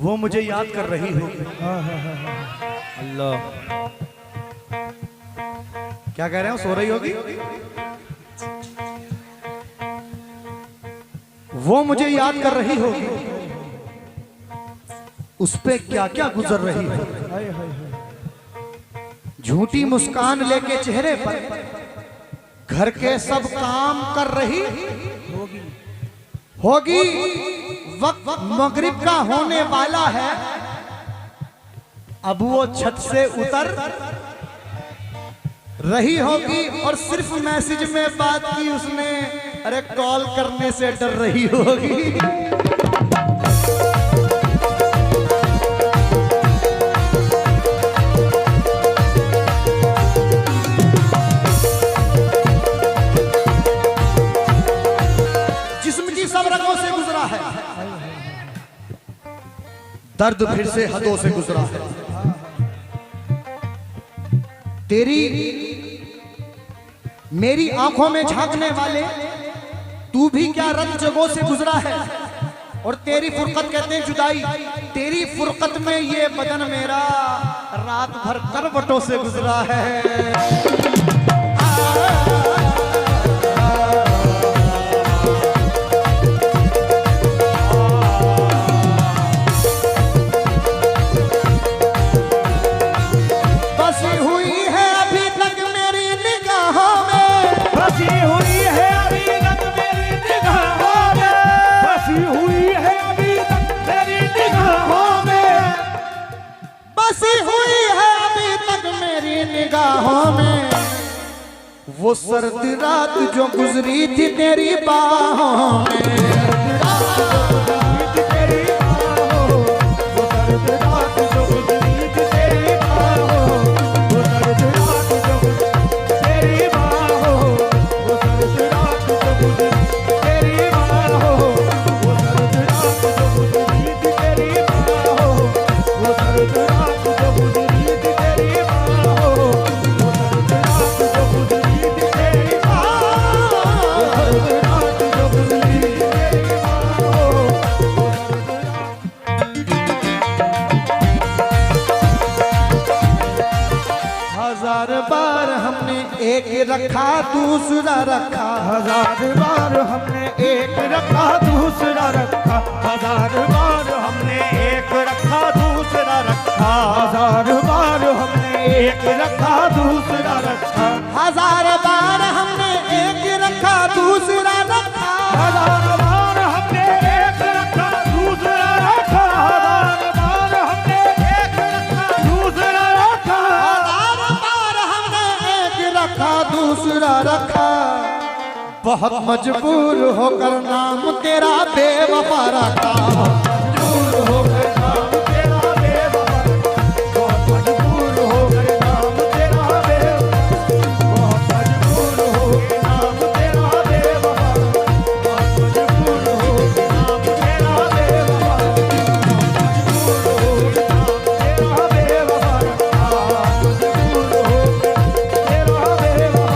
वो मुझे याद कर रही होगी। अल्लाह, क्या कह रहे हो? सो रही होगी। वो मुझे याद कर रही होगी, उस पे क्या क्या गुजर रही है। झूठी मुस्कान लेके चेहरे पर घर के सब काम कर रही होगी। वक्त मगरिब का होने वाला है, अब वो छत से उतर रही होगी और सिर्फ मैसेज में बात की उसने, अरे कॉल करने से डर रही होगी। जिस्म की सब रगों से गुजरा है, दर्द फिर से हदों से गुजरा है। तेरी मेरी आंखों में झांकने वाले तू भी क्या रंग जगहों से गुजरा है। और तेरी फुरकत कहते हैं जुदाई, तेरी फुरकत में ये बदन मेरा रात भर करवटों से गुजरा है। वो सर्द रात जो गुजरी थी तेरी बाहों में, एक रखा दूसरा रखा, हजार बार हमने एक रखा दूसरा रखा, हजार बार हमने एक रखा दूसरा रखा, हजार बार हमने एक रखा दूसरा रखा, हजार बार हमने एक रखा दूसरा रखा, हजार बार हमने एक रखा दूसरा रखा, हजार बार हमने एक रखा दूसरा रखा, हजार बार हमने एक रखा दूसरा रखा। बहुत मजबूर होकर नाम तेरा बेवफा रखा, मजबूर होकर नाम तेरा बेवफा, बहुत मजबूर होकर नाम तेरा बेवफा, बहुत मजबूर होकर नाम तेरा बेवफा, बहुत मजबूर होकर नाम तेरा बेवफा, मजबूर होकर नाम तेरा बेवफा, मजबूर होकर तेरा बेवफा।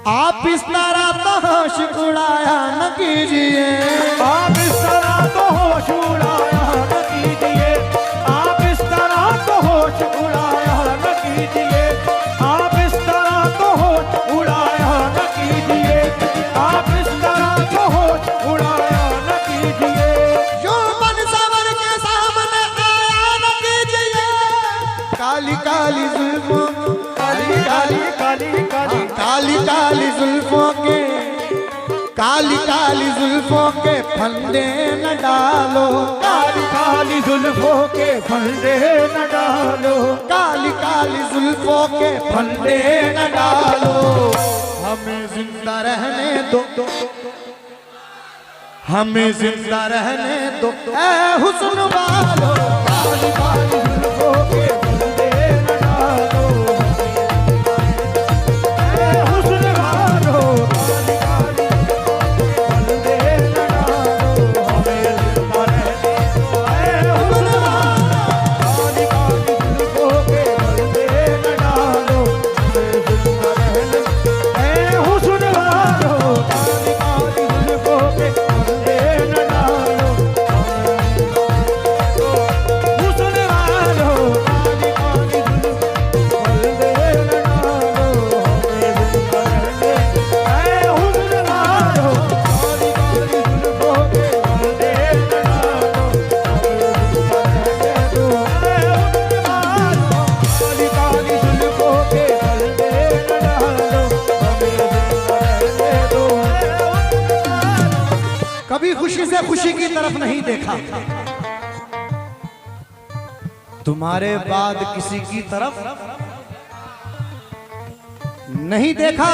आप इस तरह तो होश उड़ाया न कीजिए, आप इस तरह तो होश उड़ाया न कीजिए, आप इस तरह तो होश उड़ाया न कीजिए, आप इस तरह तो होश उड़ाया न कीजिए, आप इस तरह तो होश उड़ाया न कीजिए, जो बन सवर के सामने आया न कीजिए। काली काली जुल्फों, काली काली काली काली काली काली जुल्फों के, काली काली जुल्फों के फंदे न डालो, काली काली जुल्फों के फंदे न डालो, काली काली जुल्फों के फंदे न डालो। हमें जिंदा रहने दो, हमें जिंदा रहने दो ऐ हुस्न वालो, काली काली जुल्फों के फंदे न डालो, ऐ हुस्न वालो, काली काली फंदे न डालो, हमें जिंदा रहने दो ऐ हुस्न वालो, काली काली जुल्फों के फंदे न डालो, हमें जिंदा रहने ऐ हुस्न वालो, काली काली जुल्फों के फंदे न डालो, खुशी से खुशी की तरफ नहीं देखा, तुम्हारे बाद किसी की तरफ नहीं देखा।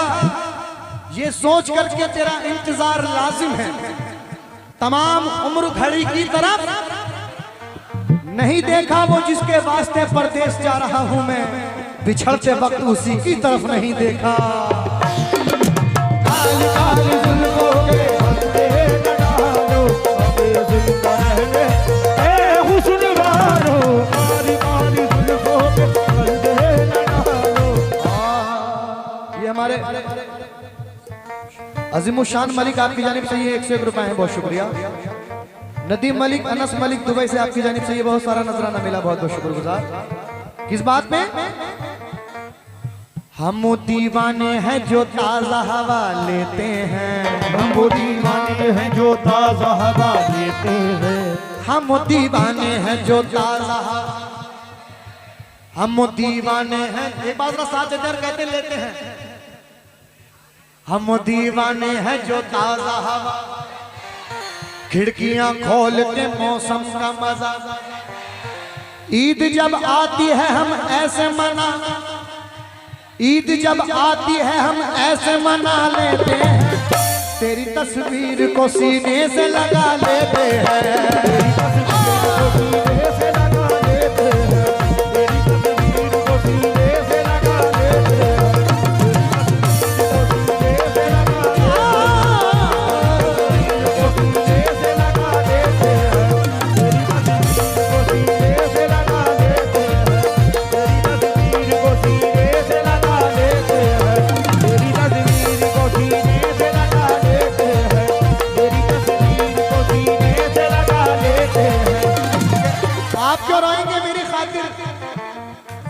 ये सोच करके तेरा इंतजार लाजिम है, तमाम उम्र घड़ी की तरफ नहीं देखा। वो जिसके वास्ते परदेश जा रहा हूं मैं, बिछड़ते वक्त उसी की तरफ नहीं देखा। काली काली जुल्फों के पर्दे न डालो, हमें जिंदा रहने ए हुस्न वालो। काली काली जुल्फों के पर्दे न डालो। ये हमारे अजीमुशान मलिक आपकी जानिब से ये 101 रुपए हैं, बहुत शुक्रिया। नदीम मलिक, अनस मलिक दुबई से आपकी जानिब से ये बहुत सारा नजराना मिला, बहुत बहुत शुक्रगुजार। किस बात में? हम दीवाने हैं जो ताजा हवा लेते हैं, हम दीवाने हैं जो ताजा हवा लेते हैं, हम दीवाने हैं जो ताजा हम दीवाने हैं। एक बात ना साथ इधर कहते लेते हैं, हम दीवाने हैं जो ताजा हवा, खिड़कियां खोल के मौसम का मजा। ईद जब आती है हम ऐसे मना, ईद जब आती है हम ऐसे मना लेते हैं, तेरी तस्वीर को सीने से लगा लेते हैं, तेरी तस्वीर को सीने से लगा लेते हैं, तेरी तस्वीर को सीने से लगा लेते हैं,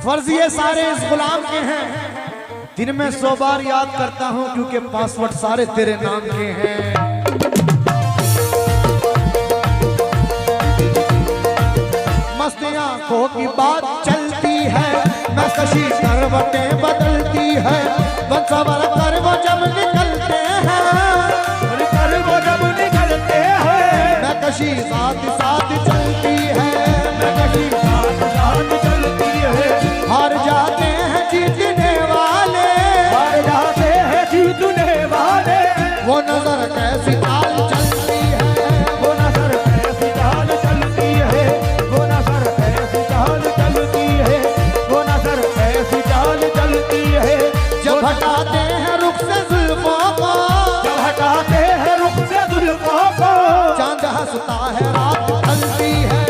फर्ज ये सारे इस गुलाम के हैं, दिन में 100 बार याद करता हूं क्योंकि पासवर्ड सारे तेरे नाम के हैं। मस्त आंखों की बात चलती है, मैं कशी करवटें बदलती है, बंसवार कर वो जब निकलते हैं, कर वो जब निकलते हैं, मैं कशी साथ साथ चलती है, मैं कशी साथ साथ चलती है, हार जाते हैं जीतने वाले, हार जाते हैं जीतने वाले, वो नजर कैसी चाल चलती है, वो नजर ऐसी चाल चलती है, वो नजर ऐसी चाल चलती है, वो नजर ऐसी चाल चलती है, जब हटाते हैं रुख से जुल्फों को, जब हटाते हैं रुख से जुल्फों को, चांद हंसता है रात ढलती है,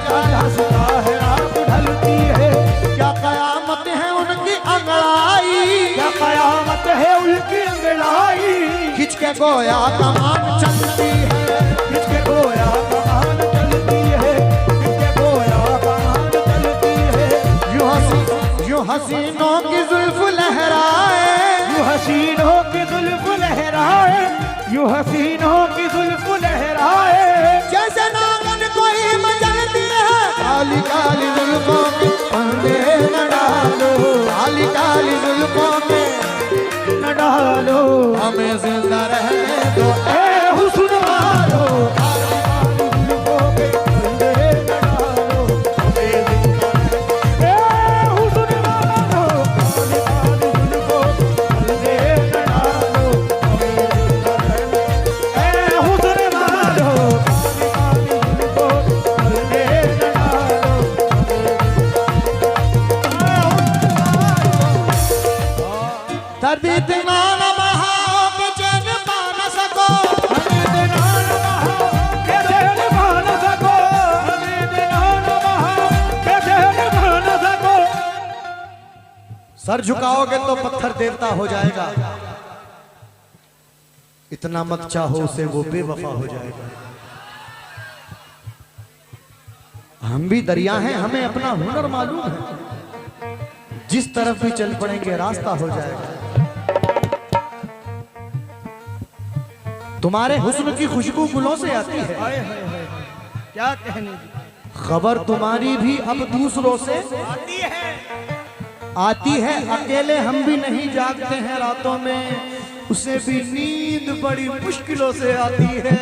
चांद हंसता है रात ढलती है, क्या कयामत है उनकी अंगड़ाई, क्या कयामत है उनकी अंगड़ाई, खिंच के गोया कमान चलती है, खिंच के गोया कमान चलती है, खिंच के गोया कमान चलती है, यूं हसीनों की जुल्फ लहराए, यूं हसीनों की जुल्फ लहराए, यूं हसीनों की जुल्फ लहराए, जैसे नागन कोई मचलती है, काली काली जुल्फों के फंदे न डालो, काली काली जुल्फों के न डालो, हमें जिंदा रहने दो ए हुस्न वालो, काली काली जुल्फों के फंदे न डालो, हमें जिंदा रहने, ए हुस्न वालो, काली काली जुल्फों के फंदे न डालो, हमें जिंदा रहने, ए हुस्न वालो, काली काली जुल्फों के फंदे न डालो, दर्द इतना न बढ़ाओ कि चैन पा न सको, हमें देना न बहाओ के चैन पा न सको, हमें देना न बहाओ के चैन पा न सको, सर झुकाओगे तो पत्थर देवता हो जाएगा, इतना मत चाहो उसे वो बेवफा हो जाएगा। हम भी दरिया हैं, हमें अपना हुनर मालूम है, जिस तरफ भी चल पड़ेंगे रास्ता हो जाएगा। तुम्हारे हुस्न की खुशबू गुलों से आती है, हाय हाय हाय क्या कहने की खबर तुम्हारी भी अब दूसरों से आती है, अकेले हम भी नहीं जागते हैं रातों में, उसे भी नींद बड़ी मुश्किलों से आती है।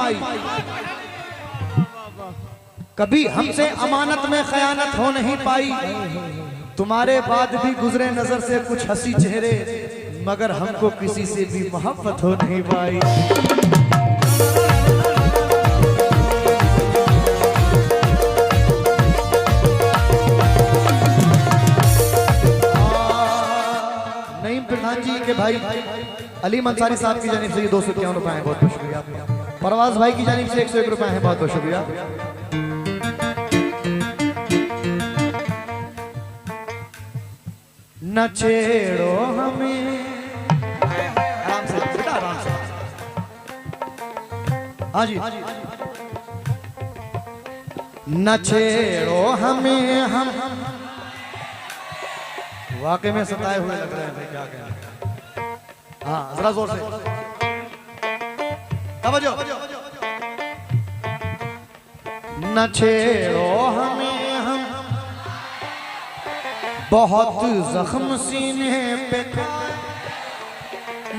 पाई। कभी हमसे अमानत में खयानत हो नहीं पाई। तुम्हारे बाद भी गुजरे नजर से कुछ हंसी चेहरे, मगर हमको किसी से भी मोहब्बत हो नहीं पाई। नईम प्रधान जी के भाई अली मंसारी साहब की जानिब से ये 251 रुपए हैं, बहुत बहुत शुक्रिया। परवाज भाई की जानिब से 101 रुपए हैं, बहुत बहुत शुक्रिया। न छेड़ो हमें, आराम से बेटा, आराम से। हाँ जी, न छेड़ो हमें, हम वाकई में सताए हुए लग रहे थे, क्या कहें। हाँ जरा जोर से तवज्जो। न छेड़ो हमें, हम बहुत जख्म सीने पे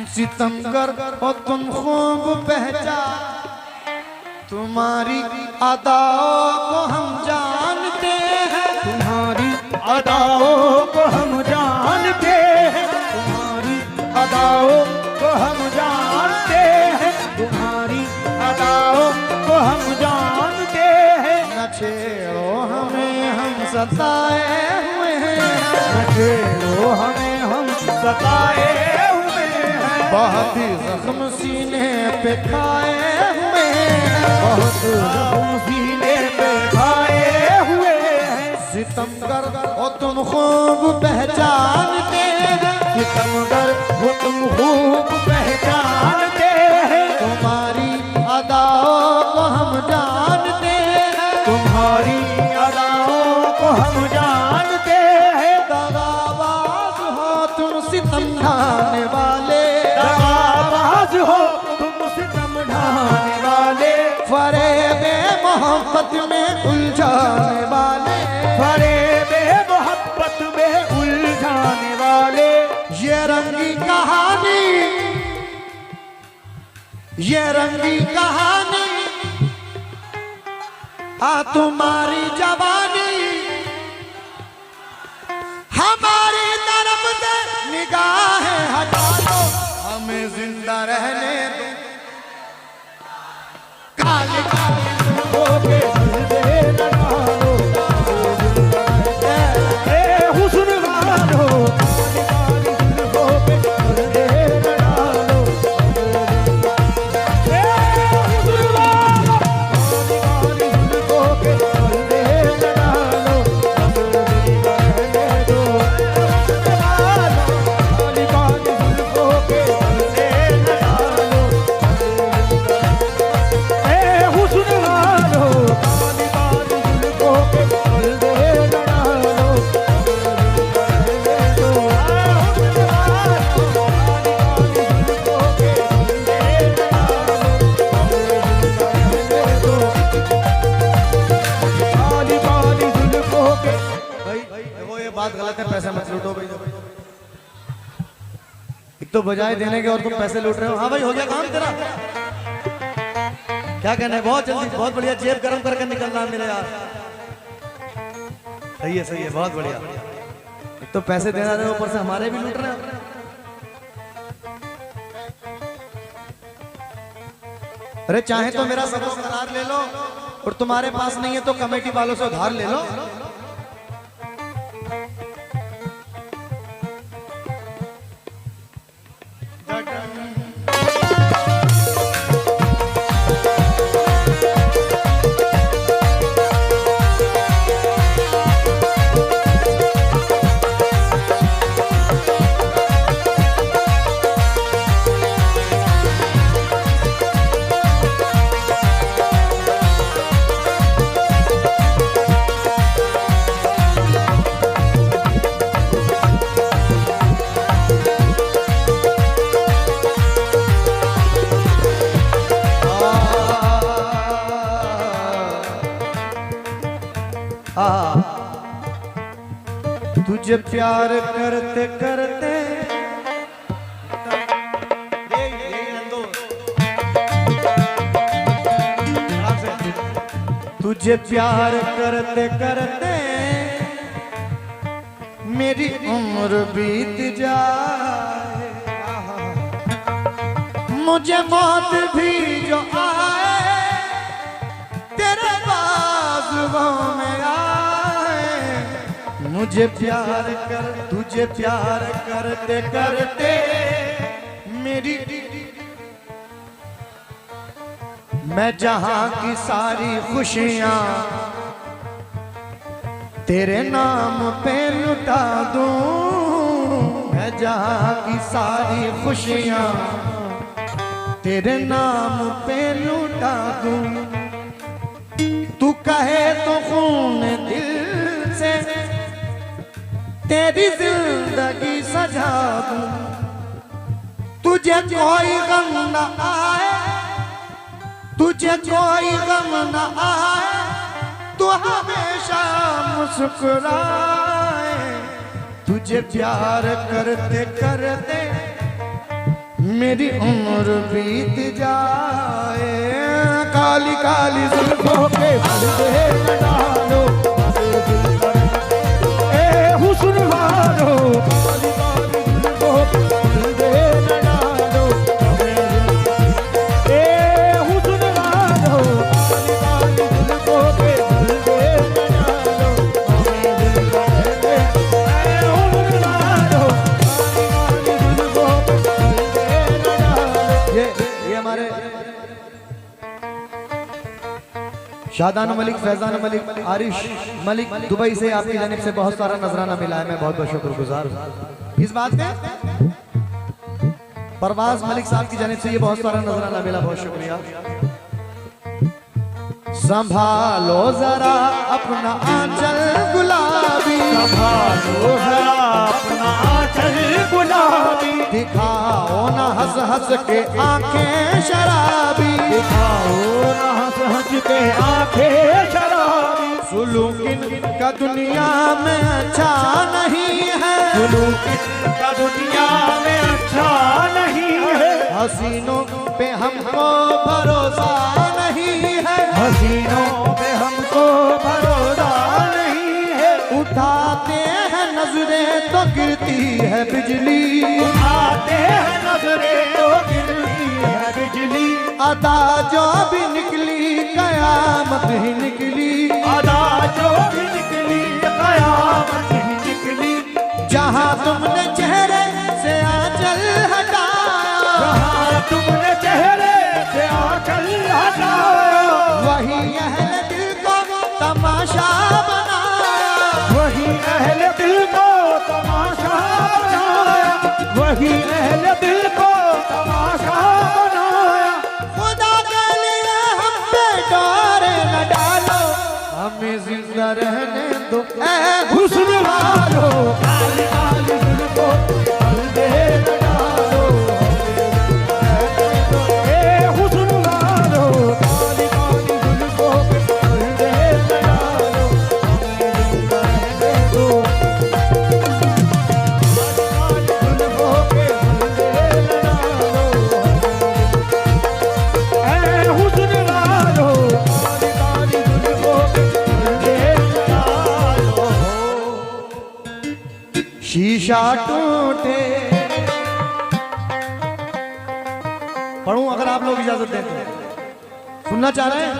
सितमगर हो तुम खूब पहचान, तुम्हारी अदाओं को हम जानते हैं, तुम्हारी अदाओं को हम जानते हैं, तुम्हारी अदाओं को हम जानते हैं, तुम्हारी अदाओं को हम जानते हैं। न छेड़ो हमें, हम सताए हुए हैं, न छेड़ो हमें, हम सताए हुए हैं, बहुत जख्म सीने पे खाए हुए हैं, बहुत जख्म सीने पे खाए हुए हैं। सितमगर हो तुम खूब पहचानते हैं, सितमगर हो तुम खूब पहचानते हैं, तुम्हारी अदाओं को हम जानते हैं, तुम्हारी अदाओं को हम जानते हैं। दगाबाज हो तुम सितम ढाने वाले, दगाबाज हो तुम सितम ढाने वाले, फरेबे मोहब्बत में उलझाने वाले, फरेबे मोहब्बत में उलझाने वाले। ये रंगी कहानी, ये रंगी कहानी, तुम्हारी जवानी, हमारी तरफ से निगाहें हटा दो, हमें जिंदा रहने दो। काले काले होके सजदे लगाओ, ए हुस्न वालो, काली काली जुल्फों पे सजदे लगाओ, ए हुस्न वालो, काली काली जुल्फों पे सजदे लगाओ, रहने दो। काली काली जुल्फों पे सजदे लगाओ, ए हुस्न वालो, काली काली जुल्फों पे सजदे लगाओ, रहने दो। हुस्न वालो, काली काली जुल्फों पे सजदे लगाओ, रहने दो। काली काली जुल्फों पे। भाई देखो ये बात गलत है, पैसे मत लूटो भाई। एक तो बजाय देने के और तुम पैसे लूट रहे हो। हाँ भाई हो गया काम तेरा, क्या कहना है? बहुत जल्दी, बहुत बढ़िया, जेब गरम करके निकलना है मेरे यार। सही है, सही है, बहुत बढ़िया। एक तो पैसे देना रहे हो, ऊपर से हमारे भी लूट रहे हो। अरे चाहे तो मेरा सब करार ले लो, और तुम्हारे पास नहीं है तो कमेटी वालों से उधार ले लो। तुझे प्यार करते करते तुझे प्यार करते करते मेरी उम्र बीत जाए, मुझे मौत भी जो आए तेरे बाजुओं में आए। मुझे प्यार कर तुझे प्यार करते करते मेरी मैं जहां की सारी खुशियां तेरे नाम पे लुटा दूं। मैं जहां की सारी खुशियां तेरे नाम पे लुटा दूं। तू कहे तो खून दिल से तेरी जिंदगी सजा दूं। तुझे कोई गम न आए, तुझे कोई गम न आए, तू हमेशा मुस्कुराए। तुझे प्यार करते करते मेरी उम्र बीत जाए। काली काली जुल्फों के पर्दे न डालो, ए हुस्न वालो, काली काली जुल्फों के पर्दे न डालो। ए हुस्न वालो, काली काली जुल्फों के पर्दे न डालो। हमें दिल करते, ए हुस्न वालो, काली काली जुल्फों के पर्दे न डालो। ये हमारे शादान मलिक, फैजान मलिक, आरिश मलिक दुबई से आपकी जानिब से बहुत सारा नजराना मिला है। मैं बहुत बहुत शुक्रगुजार हूं इस बात में। परवाज मलिक साहब की जानिब से ये बहुत सारा नजराना मिला, बहुत शुक्रिया। संभालो जरा अपना आंचल गुलाबी, संभालो जरा अपना आंचल गुलाबी। दिखाओ ना हंस हंस के आंखें शराबी, दिखाओ ना हंस हंस के आंखें शराबी। सुलूकिन का दुनिया में अच्छा नहीं है, सुलूकिन का दुनिया में अच्छा नहीं है। हसीनों पे हमको भरोसा नहीं है, हसीनों पे हमको भरोसा नहीं है। उठाते हैं नजरें तो गिरती है बिजली, आते हैं नजरें तो गिरती है बिजली। अदा जो भी निकली कयामत ही निकली, अदा जो भी निकली कयामत ही निकली। जहां तुमने चेहरे से आंचल हटाया, जहां तुमने चेहरे से आंचल हटाया, वही अहले दिल को तमाशा बनाया। वही अहले दिल को तमाशा बनाया। वही अहले दिल को तमाशा बनाया। खुदा के लिए हम पे डोरे न डालो, हमें जिंदा रहने दो ऐ हुस्न वालो, काली काली जुल्फों के पर्दे न डालो। ए हुस्न वालो, काली काली जुल्फों के पर्दे न डालो। हमें जिंदा रहने दो। काली जुल्फों के पर्दे न डालो। ए हुस्न वालो, काली काली जुल्फों के पर्दे न डालो। शीशा टूटे। पढ़ूं अगर आप लोग इजाजत दें तो। सुनना चाह रहे हैं?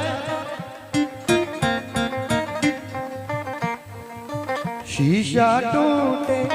शीशा टूटे